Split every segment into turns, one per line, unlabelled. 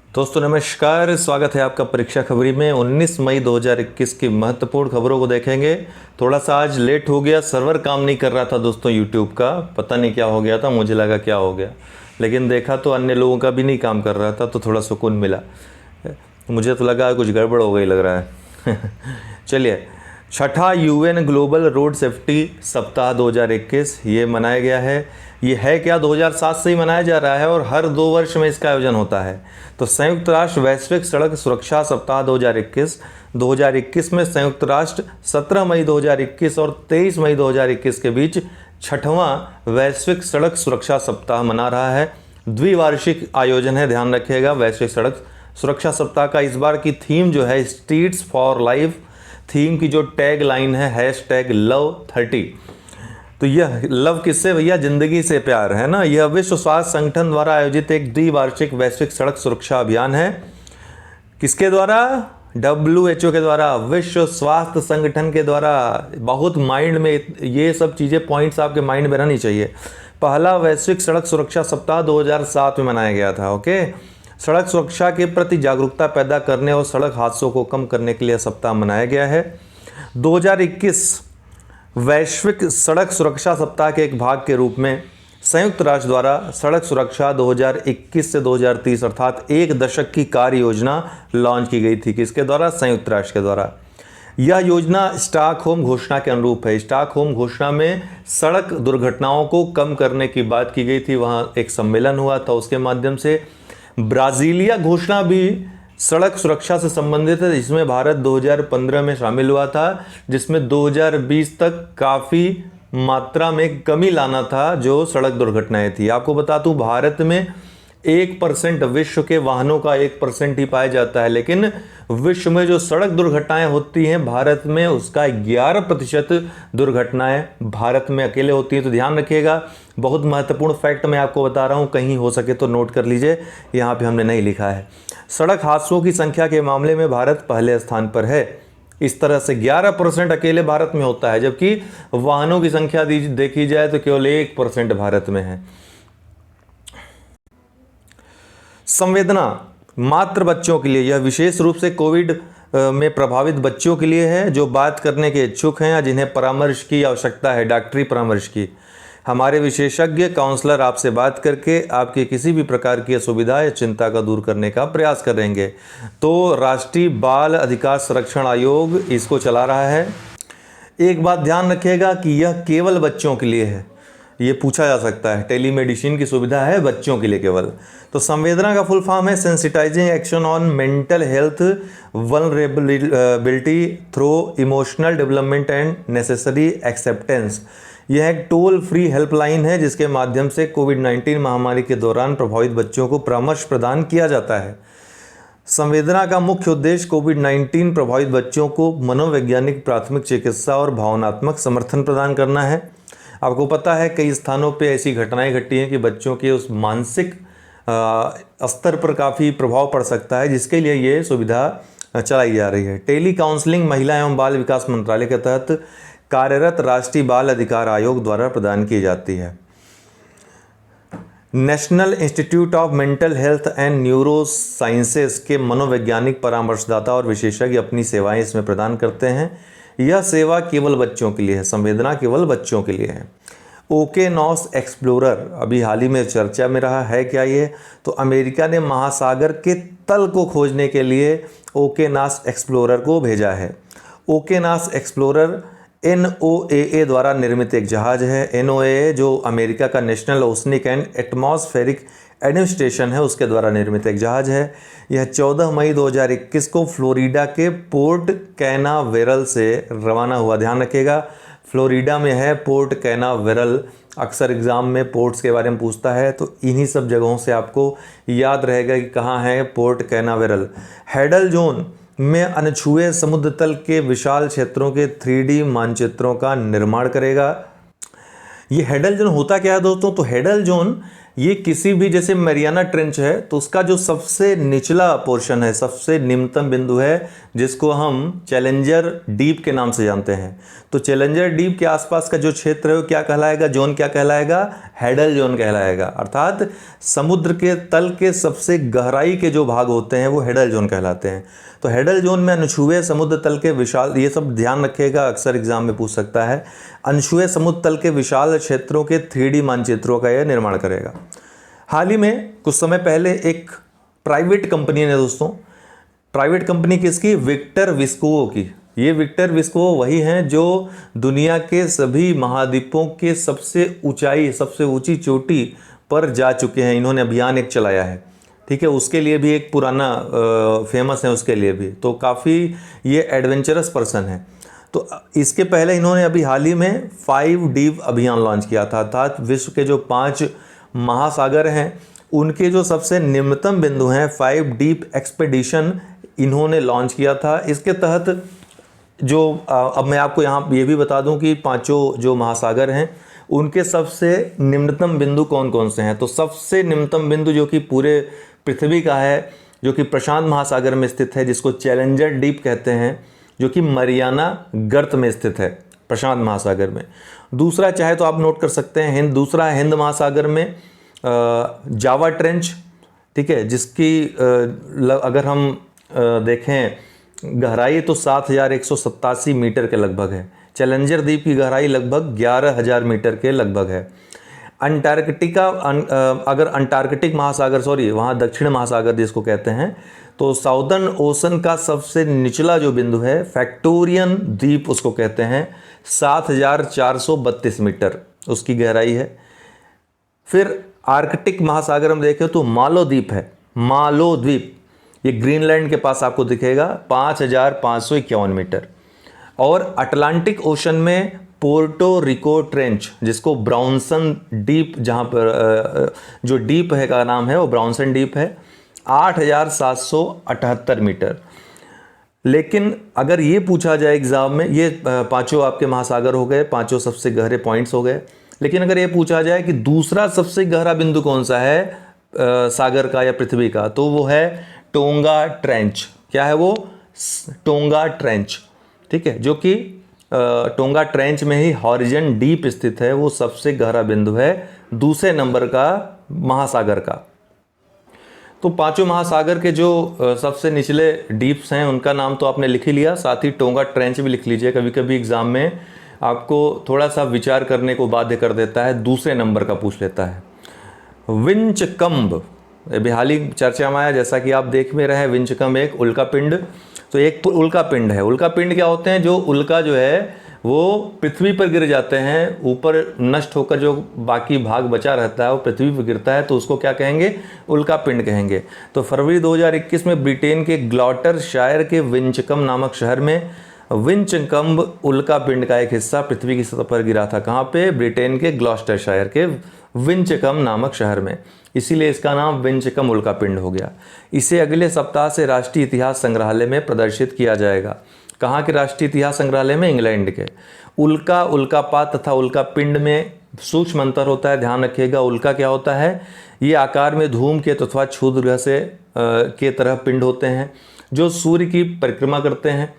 दोस्तों नमस्कार, स्वागत है आपका परीक्षा खबरी में। 19 मई 2021 की महत्वपूर्ण खबरों को देखेंगे। थोड़ा सा आज लेट हो गया, सर्वर काम नहीं कर रहा था दोस्तों यूट्यूब का, पता नहीं क्या हो गया था, मुझे लगा क्या हो गया, लेकिन देखा तो अन्य लोगों का भी नहीं काम कर रहा था, तो थोड़ा सुकून मिला। मुझे तो लगा कुछ गड़बड़ हो गई लग रहा है। चलिए, छठा यूएन ग्लोबल रोड सेफ्टी सप्ताह 2021 ये मनाया गया है। ये है क्या, 2007 से ही मनाया जा रहा है और हर 2 वर्ष में इसका आयोजन होता है। तो संयुक्त राष्ट्र वैश्विक सड़क सुरक्षा सप्ताह 2021 में संयुक्त राष्ट्र 17 मई 2021 और 23 मई 2021 के बीच छठवां वैश्विक सड़क सुरक्षा सप्ताह मना रहा है। द्विवार्षिक आयोजन है, ध्यान रखिएगा। वैश्विक सड़क सुरक्षा सप्ताह का इस बार की थीम जो है स्ट्रीट्स फॉर लाइफ, थीम की जो टैग लाइन है #लव30। तो यह लव किससे भैया, जिंदगी से प्यार, है ना। यह विश्व स्वास्थ्य संगठन द्वारा आयोजित एक द्विवार्षिक वैश्विक सड़क सुरक्षा अभियान है। किसके द्वारा? WHO के द्वारा, विश्व स्वास्थ्य संगठन के द्वारा। बहुत माइंड में ये सब चीज़ें, पॉइंट्स आपके माइंड में रहनी चाहिए। पहला वैश्विक सड़क सुरक्षा सप्ताह 2007 में मनाया गया था। ओके, सड़क सुरक्षा के प्रति जागरूकता पैदा करने और सड़क हादसों को कम करने के लिए सप्ताह मनाया गया है। 2021 वैश्विक सड़क सुरक्षा सप्ताह के एक भाग के रूप में संयुक्त राष्ट्र द्वारा सड़क सुरक्षा 2021 से 2030 अर्थात 1 दशक की कार्य योजना लॉन्च की गई थी। किसके द्वारा? संयुक्त राष्ट्र के द्वारा। यह योजना स्टॉकहोम घोषणा के अनुरूप है। स्टॉकहोम घोषणा में सड़क दुर्घटनाओं को कम करने की बात की गई थी। वहाँ एक सम्मेलन हुआ था, उसके माध्यम से ब्राजीलिया घोषणा भी सड़क सुरक्षा से संबंधित है, जिसमें भारत 2015 में शामिल हुआ था, जिसमें 2020 तक काफ़ी मात्रा में कमी लाना था जो सड़क दुर्घटनाएं थी। आपको बता दूं, भारत में 1% विश्व के वाहनों का 1% ही पाया जाता है, लेकिन विश्व में जो सड़क दुर्घटनाएं होती हैं भारत में उसका 11% दुर्घटनाएं भारत में अकेले होती हैं। तो ध्यान रखिएगा, बहुत महत्वपूर्ण फैक्ट मैं आपको बता रहा हूं, कहीं हो सके तो नोट कर लीजिए, यहाँ पे हमने नहीं लिखा है। सड़क हादसों की संख्या के मामले में भारत पहले स्थान पर है। इस तरह से 11% अकेले भारत में होता है, जबकि वाहनों की संख्या देखी जाए तो केवल 1% भारत में है। संवेदना मात्र बच्चों के लिए, यह विशेष रूप से कोविड में प्रभावित बच्चों के लिए है जो बात करने के इच्छुक हैं या जिन्हें परामर्श की आवश्यकता है, डॉक्टरी परामर्श की। हमारे विशेषज्ञ काउंसलर आपसे बात करके आपकी किसी भी प्रकार की असुविधा या चिंता का दूर करने का प्रयास करेंगे। तो राष्ट्रीय बाल अधिकार संरक्षण आयोग इसको चला रहा है। एक बात ध्यान रखिएगा कि यह केवल बच्चों के लिए है, ये पूछा जा सकता है। टेलीमेडिसिन की सुविधा है बच्चों के लिए केवल। तो संवेदना का फुल फॉर्म है sensitising action on mental health vulnerability through emotional development and necessary acceptance. यह एक टोल फ्री हेल्पलाइन है जिसके माध्यम से कोविड-19 महामारी के दौरान प्रभावित बच्चों को परामर्श प्रदान किया जाता है। संवेदना का मुख्य उद्देश्य कोविड-19 प्रभावित बच्चों को मनोवैज्ञानिक प्राथमिक चिकित्सा और भावनात्मक समर्थन प्रदान करना है। आपको पता है कई स्थानों पे ऐसी घटनाएं घटी हैं कि बच्चों के उस मानसिक स्तर पर काफ़ी प्रभाव पड़ सकता है, जिसके लिए ये सुविधा चलाई जा रही है। टेली काउंसलिंग महिला एवं बाल विकास मंत्रालय के तहत कार्यरत राष्ट्रीय बाल अधिकार आयोग द्वारा प्रदान की जाती है। National institute of mental health and neuro sciences के मनोवैज्ञानिक परामर्शदाता और विशेषज्ञ अपनी सेवाएं इसमें प्रदान करते हैं। यह सेवा केवल बच्चों के लिए है, संवेदना केवल बच्चों के लिए है। ओकेनॉस एक्सप्लोरर अभी हाल ही में चर्चा में रहा है। क्या ये? तो अमेरिका ने महासागर के तल को खोजने के लिए ओकेनॉस एक्सप्लोरर को भेजा है। ओकेनॉस एक्सप्लोरर NOAA द्वारा निर्मित एक जहाज है। NOAA जो अमेरिका का national oceanic and atmospheric administration है, उसके द्वारा निर्मित एक जहाज है। यह 14 मई 2021 को फ्लोरिडा के पोर्ट कैनावेरल से रवाना हुआ। ध्यान रखिएगा, फ्लोरिडा में है पोर्ट कैनावेरल। अक्सर एग्जाम में पोर्ट्स के बारे में पूछता है, तो इन्हीं सब जगहों से आपको याद रहेगा कि कहाँ है पोर्ट कैनावेरल। हैडल जोन में अनछुए समुद्र तल के विशाल क्षेत्रों के 3D मानचित्रों का निर्माण करेगा। ये हैडल जोन होता क्या है दोस्तों? तो हैडल जोन ये किसी भी, जैसे मैरियाना ट्रेंच है तो उसका जो सबसे निचला पोर्शन है, सबसे निम्नतम बिंदु है, जिसको हम चैलेंजर डीप के नाम से जानते हैं। तो चैलेंजर डीप के आसपास का जो क्षेत्र है वो क्या कहलाएगा, जोन क्या कहलाएगा, हैडल जोन कहलाएगा। अर्थात समुद्र के तल के सबसे गहराई के जो भाग होते हैं वो हैडल जोन कहलाते हैं। तो हैडल जोन में अनछुए समुद्र तल के विशाल, ये सब ध्यान रखिएगा, अक्सर एग्जाम में पूछ सकता है, अनछुए समुद्र तल के विशाल क्षेत्रों के 3D मानचित्रों का यह निर्माण करेगा। हाल ही में कुछ समय पहले एक प्राइवेट कंपनी ने दोस्तों, प्राइवेट कंपनी किसकी, विक्टर विस्कोवो की। ये विक्टर विस्कोवो वही हैं जो दुनिया के सभी महाद्वीपों के सबसे ऊंचाई, सबसे ऊंची चोटी पर जा चुके हैं। इन्होंने अभियान एक चलाया है, ठीक है, उसके लिए भी एक पुराना फेमस है उसके लिए भी, तो काफ़ी ये एडवेंचरस पर्सन है। तो इसके पहले इन्होंने अभी हाल ही में 5 डीप अभियान लॉन्च किया था, अर्थात विश्व के जो 5 महासागर हैं उनके जो सबसे निम्नतम बिंदु हैं 5 डीप एक्सपेडिशन इन्होंने लॉन्च किया था। इसके तहत जो अब मैं आपको यहाँ ये भी बता दूं कि 5 जो महासागर हैं उनके सबसे निम्नतम बिंदु कौन कौन से हैं। तो सबसे निम्नतम बिंदु जो कि पूरे पृथ्वी का है, जो कि प्रशांत महासागर में स्थित है, जिसको चैलेंजर डीप कहते हैं, जो कि मरियाना गर्त में स्थित है प्रशांत महासागर में। दूसरा चाहे तो आप नोट कर सकते हैं दूसरा है हिंद महासागर में जावा ट्रेंच, ठीक है, जिसकी अगर हम देखें गहराई तो 7187 मीटर के लगभग है। चैलेंजर द्वीप की गहराई लगभग 11000 मीटर के लगभग है। अंटार्कटिका, अगर अंटार्कटिक महासागर, सॉरी वहाँ दक्षिण महासागर जिसको कहते हैं, तो साउदर्न ओशन का सबसे निचला जो बिंदु है फैक्टोरियन द्वीप उसको कहते हैं, 7432 मीटर उसकी गहराई है। फिर आर्कटिक महासागर में देखें तो मालो द्वीप है, मालो द्वीप, ये ग्रीनलैंड के पास आपको दिखेगा, 5551 मीटर। और अटलांटिक ओशन में पोर्टो रिको ट्रेंच, जिसको ब्राउनसन डीप, जहाँ पर जो डीप है का नाम है वो ब्राउनसन डीप है, 8778 मीटर। लेकिन अगर ये पूछा जाए एग्जाम में, ये 5 आपके महासागर हो गए, 5 सबसे गहरे पॉइंट्स हो गए, लेकिन अगर ये पूछा जाए कि दूसरा सबसे गहरा बिंदु कौन सा है सागर का या पृथ्वी का, तो वो है टोंगा ट्रेंच। क्या है वो, टोंगा ट्रेंच, ठीक है, जो कि टोंगा ट्रेंच में ही हॉरिजन डीप स्थित है, वो सबसे गहरा बिंदु है दूसरे नंबर का महासागर का। तो 5 महासागर के जो सबसे निचले डीप्स हैं उनका नाम तो आपने लिख ही लिया, साथ ही टोंगा ट्रेंच भी लिख लीजिए। कभी कभी एग्जाम में आपको थोड़ा सा विचार करने को बाध्य कर देता है, दूसरे नंबर का पूछ लेता है। विंचकम्ब अभी हाल ही चर्चा में आया, जैसा कि आप देख में रहे हैं, विंचकम्ब एक उल्का पिंड। तो एक उल्का पिंड है, उल्का पिंड क्या होते हैं, जो उल्का जो है वो पृथ्वी पर गिर जाते हैं, ऊपर नष्ट होकर जो बाकी भाग बचा रहता है वो पृथ्वी पर गिरता है, तो उसको क्या कहेंगे, उल्का पिंड कहेंगे। तो फरवरी 2021 में ब्रिटेन के ग्लॉस्टरशायर के विंचकम नामक शहर में विंचकम्ब उल्का पिंड का एक हिस्सा पृथ्वी की सतह पर गिरा था। कहाँ पे, ब्रिटेन के ग्लॉस्टरशायर के विंचकम नामक शहर में, इसीलिए इसका नाम विंचकम उल्का पिंड हो गया। इसे अगले सप्ताह से राष्ट्रीय इतिहास संग्रहालय में प्रदर्शित किया जाएगा। कहाँ के राष्ट्रीय इतिहास संग्रहालय में, इंग्लैंड के। उल्का, उल्कापात तथा उल्का पिंड में सूक्ष्म अंतर होता है, ध्यान रखिएगा। उल्का क्या होता है, ये आकार में धूमकेतु अथवा क्षुद्र ग्रह से के तरह पिंड होते हैं जो सूर्य की परिक्रमा करते हैं।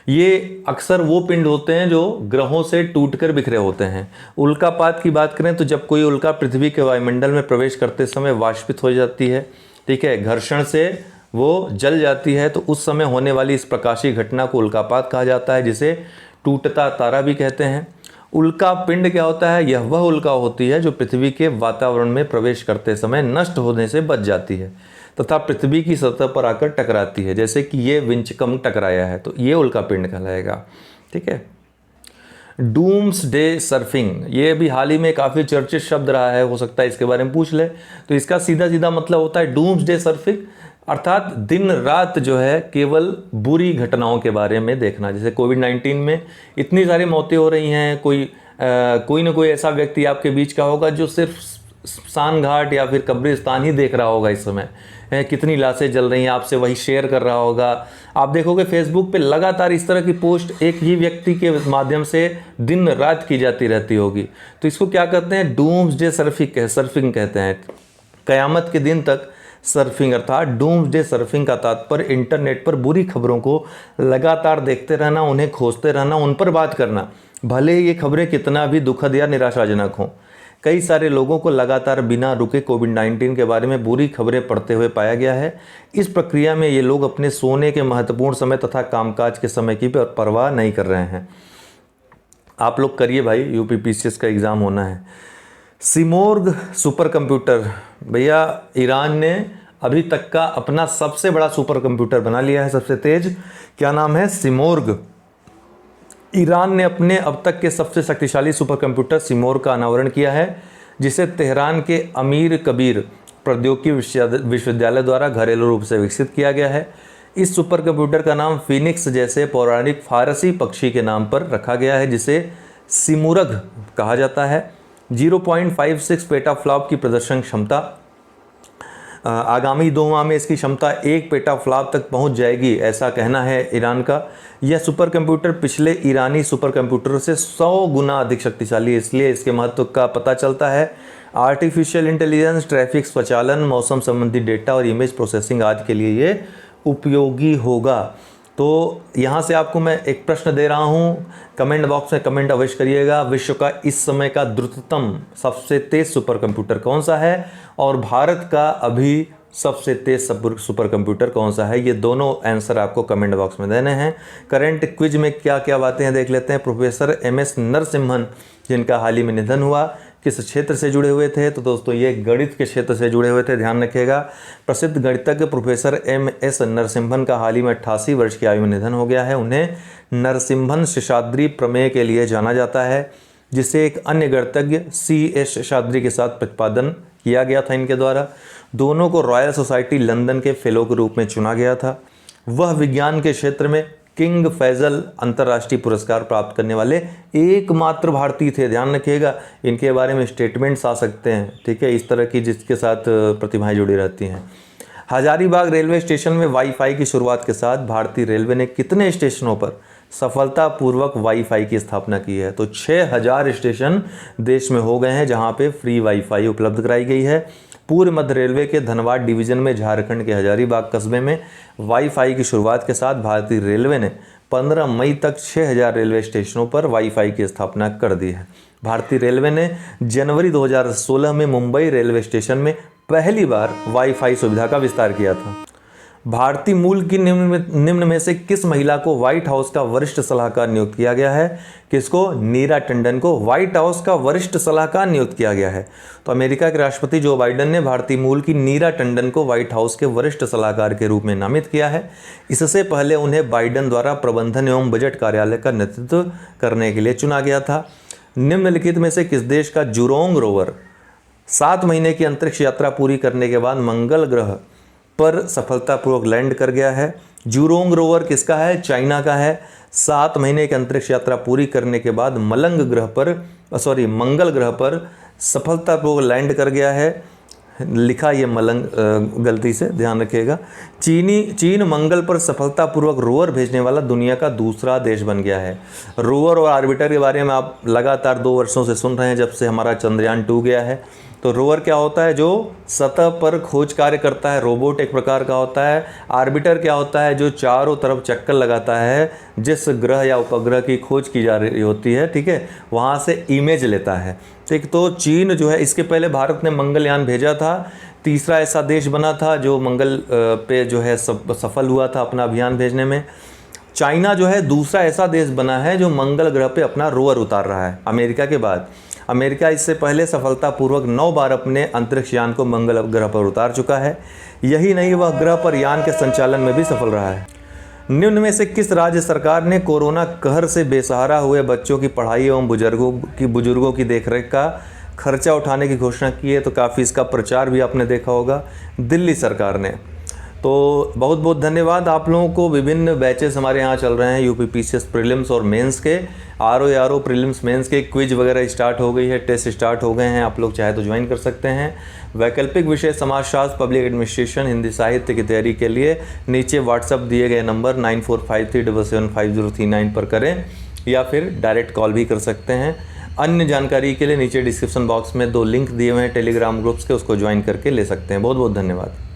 ये अक्सर वो पिंड होते हैं जो ग्रहों से टूटकर बिखरे होते हैं। उल्कापात की बात करें तो जब कोई उल्का पृथ्वी के वायुमंडल में प्रवेश करते समय वाष्पित हो जाती है, ठीक है, घर्षण से वो जल जाती है, तो उस समय होने वाली इस प्रकाशीय घटना को उल्कापात कहा जाता है, जिसे टूटता तारा भी कहते हैं। उल्का पिंड क्या होता है, यह वह उल्का होती है जो पृथ्वी के वातावरण में प्रवेश करते समय नष्ट होने से बच जाती है तथा पृथ्वी की सतह पर आकर टकराती है, जैसे कि ये विंचकम टकराया है, तो ये उल्का पिंड कहलाएगा, ठीक है। डूम्सडे सर्फिंग, ये भी हाल ही में काफ़ी चर्चित शब्द रहा है, हो सकता है इसके बारे में पूछ ले। तो इसका सीधा सीधा मतलब होता है डूम्सडे सर्फिंग, अर्थात दिन रात जो है केवल बुरी घटनाओं के बारे में देखना। जैसे कोविड-19 में इतनी सारी मौतें हो रही हैं, कोई ना कोई ऐसा व्यक्ति आपके बीच का होगा जो सिर्फ स्मशान घाट या फिर कब्रिस्तान ही देख रहा होगा इस समय, कितनी लाशें जल रही हैं, आपसे वही शेयर कर रहा होगा। आप देखोगे फेसबुक पे लगातार इस तरह की पोस्ट एक ही व्यक्ति के माध्यम से दिन रात की जाती रहती होगी। तो इसको क्या कहते हैं, डूम्सडे सर्फिंग कहते हैं। कयामत के दिन तक सर्फिंग अर्थात डूम्सडे सर्फिंग का तात्पर्य इंटरनेट पर बुरी खबरों को लगातार देखते रहना, उन्हें खोजते रहना, उन पर बात करना, भले ही ये खबरें कितना भी दुखद या निराशाजनक हों। कई सारे लोगों को लगातार बिना रुके कोविड-19 के बारे में बुरी खबरें पढ़ते हुए पाया गया है। इस प्रक्रिया में ये लोग अपने सोने के महत्वपूर्ण समय तथा कामकाज के समय की परवाह नहीं कर रहे हैं। आप लोग करिए भाई, यूपीपीसीएस का एग्ज़ाम होना है। सिमोर्ग सुपर कंप्यूटर, भैया ईरान ने अभी तक का अपना सबसे बड़ा सुपर कंप्यूटर बना लिया है, सबसे तेज। क्या नाम है, सिमोर्ग। ईरान ने अपने अब तक के सबसे शक्तिशाली सुपर कंप्यूटर सिमोर्ग का अनावरण किया है, जिसे तेहरान के अमीर कबीर प्रौद्योगिकी विश्वविद्यालय द्वारा घरेलू रूप से विकसित किया गया है। इस सुपर कंप्यूटर का नाम फिनिक्स जैसे पौराणिक फारसी पक्षी के नाम पर रखा गया है, जिसे सिमुरग कहा जाता है। 0.56 पेटाफ्लॉप की प्रदर्शन क्षमता, आगामी 2 माह में इसकी क्षमता 1 पेटाफ्लॉप तक पहुंच जाएगी, ऐसा कहना है ईरान का। यह सुपर कंप्यूटर पिछले ईरानी सुपर कंप्यूटरों से 100 गुना अधिक शक्तिशाली है, इसलिए इसके महत्व का पता चलता है। आर्टिफिशियल इंटेलिजेंस, ट्रैफिक स्वचालन, मौसम संबंधी डेटा और इमेज प्रोसेसिंग आदि के लिए ये उपयोगी होगा। तो यहाँ से आपको मैं एक प्रश्न दे रहा हूँ, कमेंट बॉक्स में कमेंट अवश्य करिएगा। विश्व का इस समय का द्रुततम सबसे तेज सुपर कंप्यूटर कौन सा है, और भारत का अभी सबसे तेज सुपर कंप्यूटर कौन सा है, ये दोनों आंसर आपको कमेंट बॉक्स में देने हैं। करंट क्विज में क्या क्या बातें हैं देख लेते हैं। प्रोफेसर MS नरसिम्हन, जिनका हाल ही में निधन हुआ, किस क्षेत्र से जुड़े हुए थे, तो दोस्तों ये गणित के क्षेत्र से जुड़े हुए थे, ध्यान रखिएगा। प्रसिद्ध गणितज्ञ प्रोफेसर MS नरसिम्हन का हाल ही में 88 वर्ष की आयु में निधन हो गया है। उन्हें नरसिम्हन शेषाद्री प्रमेय के लिए जाना जाता है, जिसे एक अन्य गणितज्ञ CS शेषाद्री के साथ प्रतिपादन किया गया था इनके द्वारा। दोनों को रॉयल सोसाइटी लंदन के फेलो के रूप में चुना गया था। वह विज्ञान के क्षेत्र में किंग फैजल अंतर्राष्ट्रीय पुरस्कार प्राप्त करने वाले एकमात्र भारतीय थे, ध्यान रखिएगा। इनके बारे में स्टेटमेंट्स आ सकते हैं, ठीक है, इस तरह की जिसके साथ प्रतिभाएं जुड़ी रहती हैं। हजारीबाग रेलवे स्टेशन में वाईफाई की शुरुआत के साथ भारतीय रेलवे ने कितने स्टेशनों पर सफलतापूर्वक वाईफाई की स्थापना की है, तो 6000 स्टेशन देश में हो गए हैं जहां पे फ्री वाईफाई उपलब्ध कराई गई है। पूर्व मध्य रेलवे के धनबाद डिवीजन में झारखंड के हजारीबाग कस्बे में वाईफाई की शुरुआत के साथ भारतीय रेलवे ने 15 मई तक 6000 रेलवे स्टेशनों पर वाईफाई की स्थापना कर दी है। भारतीय रेलवे ने जनवरी 2016 में मुंबई रेलवे स्टेशन में पहली बार वाईफाई सुविधा का विस्तार किया था। भारतीय मूल की निम्न में से किस महिला को व्हाइट हाउस का वरिष्ठ सलाहकार नियुक्त किया गया है? किसको? नीरा टंडन को व्हाइट हाउस का वरिष्ठ सलाहकार नियुक्त किया गया है। तो अमेरिका के राष्ट्रपति जो बाइडेन ने भारतीय मूल की नीरा टंडन को व्हाइट हाउस के वरिष्ठ सलाहकार के रूप में नामित किया है। इससे पहले उन्हें बाइडेन द्वारा प्रबंधन एवं बजट कार्यालय का नेतृत्व करने के लिए चुना गया था। निम्नलिखित में से किस देश का जुरोंग रोवर 7 महीने की अंतरिक्ष यात्रा पूरी करने के बाद मंगल ग्रह पर सफलतापूर्वक लैंड कर गया है? जुरोंग रोवर किसका है? चाइना का है। 7 महीने की अंतरिक्ष यात्रा पूरी करने के बाद मंगल ग्रह पर सफलतापूर्वक लैंड कर गया है। लिखा ये मलंग गलती से, ध्यान रखिएगा। चीन मंगल पर सफलतापूर्वक रोवर भेजने वाला दुनिया का दूसरा देश बन गया है। रोवर और ऑर्बिटर के बारे में आप लगातार 2 वर्षों से सुन रहे हैं, जब से हमारा चंद्रयान 2 गया है। तो रोवर क्या होता है? जो सतह पर खोज कार्य करता है, रोबोट एक प्रकार का होता है। आर्बिटर क्या होता है? जो चारों तरफ चक्कर लगाता है, जिस ग्रह या उपग्रह की खोज की जा रही होती है, ठीक है, वहाँ से इमेज लेता है। ठीक, तो चीन जो है, इसके पहले भारत ने मंगलयान भेजा था, तीसरा ऐसा देश बना था जो मंगल पे जो है सफल हुआ था अपना अभियान भेजने में। चाइना जो है दूसरा ऐसा देश बना है जो मंगल ग्रह पे अपना रोवर उतार रहा है अमेरिका के बाद। अमेरिका इससे पहले सफलतापूर्वक 9 बार अपने अंतरिक्ष यान को मंगल ग्रह पर उतार चुका है। यही नहीं, वह ग्रह पर यान के संचालन में भी सफल रहा है। निम्न में से किस राज्य सरकार ने कोरोना कहर से बेसहारा हुए बच्चों की पढ़ाई एवं बुजुर्गों की देखरेख का खर्चा उठाने की घोषणा की है? तो काफ़ी इसका प्रचार भी आपने देखा होगा। दिल्ली सरकार ने। तो बहुत बहुत धन्यवाद आप लोगों को। विभिन्न बैचेस हमारे यहाँ चल रहे हैं, यूपी पीसीएस प्रीलिम्स और मेंस के, आरओ प्रीलिम्स मेंस के क्विज वगैरह स्टार्ट हो गई है, टेस्ट स्टार्ट हो गए हैं, आप लोग चाहे तो ज्वाइन कर सकते हैं। वैकल्पिक विषय समाजशास्त्र, पब्लिक एडमिनिस्ट्रेशन, हिंदी साहित्य की तैयारी के लिए नीचे व्हाट्सअप दिए गए नंबर 9453775039 पर करें या फिर डायरेक्ट कॉल भी कर सकते हैं। अन्य जानकारी के लिए नीचे डिस्क्रिप्शन बॉक्स में 2 लिंक दिए हुए हैं टेलीग्राम ग्रुप्स के, उसको ज्वाइन करके ले सकते हैं। बहुत बहुत धन्यवाद।